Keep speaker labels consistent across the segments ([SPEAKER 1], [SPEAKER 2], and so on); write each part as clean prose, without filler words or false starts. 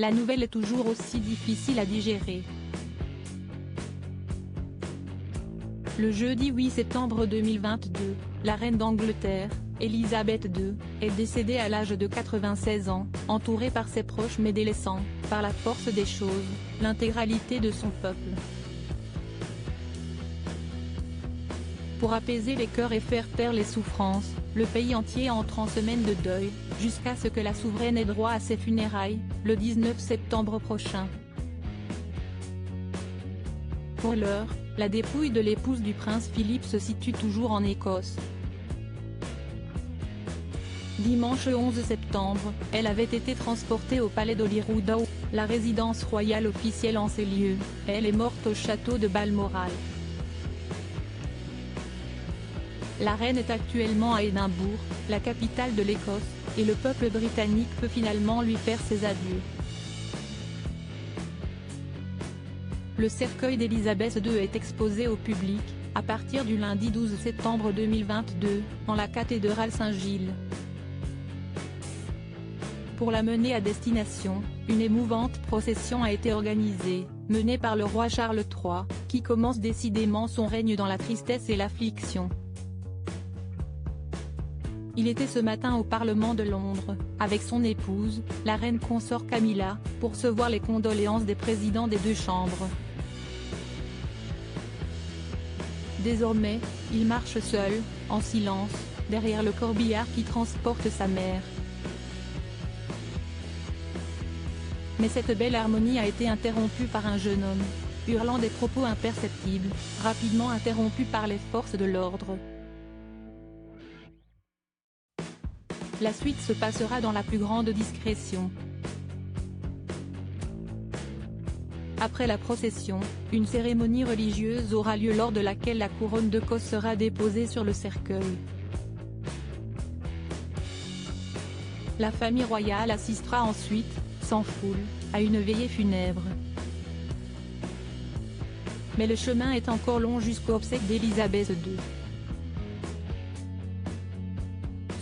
[SPEAKER 1] la nouvelle est toujours aussi difficile à digérer. Le jeudi 8 septembre 2022, la reine d'Angleterre, Elisabeth II, est décédée à l'âge de 96 ans, entourée par ses proches mais délaissant, par la force des choses, l'intégralité de son peuple. Pour apaiser les cœurs et faire taire les souffrances, le pays entier entre en semaine de deuil, jusqu'à ce que la souveraine ait droit à ses funérailles, le 19 septembre prochain. Pour l'heure, la dépouille de l'épouse du prince Philippe se situe toujours en Écosse. Dimanche 11 septembre, elle avait été transportée au palais d'Holyrood, la résidence royale officielle en ces lieux. Elle est morte au château de Balmoral. La reine est actuellement à Édimbourg, la capitale de l'Écosse, et le peuple britannique peut finalement lui faire ses adieux. Le cercueil d'Elisabeth II est exposé au public, à partir du lundi 12 septembre 2022, en la cathédrale Saint-Gilles. Pour la mener à destination, une émouvante procession a été organisée, menée par le roi Charles III, qui commence décidément son règne dans la tristesse et l'affliction. Il était ce matin au Parlement de Londres, avec son épouse, la reine consort Camilla, pour recevoir les condoléances des présidents des deux chambres. Désormais, il marche seul, en silence, derrière le corbillard qui transporte sa mère. Mais cette belle harmonie a été interrompue par un jeune homme, hurlant des propos imperceptibles, rapidement interrompus par les forces de l'ordre. La suite se passera dans la plus grande discrétion. Après la procession, une cérémonie religieuse aura lieu lors de laquelle la couronne d'Écosse sera déposée sur le cercueil. La famille royale assistera ensuite, sans foule, à une veillée funèbre. Mais le chemin est encore long jusqu'aux obsèques d'Elisabeth II.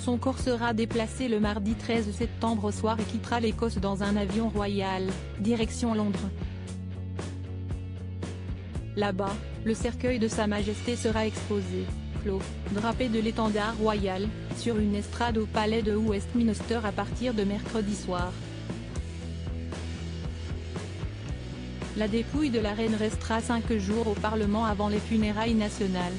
[SPEAKER 1] Son corps sera déplacé le mardi 13 septembre au soir et quittera l'Écosse dans un avion royal, direction Londres. Là-bas, le cercueil de Sa Majesté sera exposé, clos, drapé de l'étendard royal, sur une estrade au palais de Westminster à partir de mercredi soir. La dépouille de la reine restera 5 jours au Parlement avant les funérailles nationales.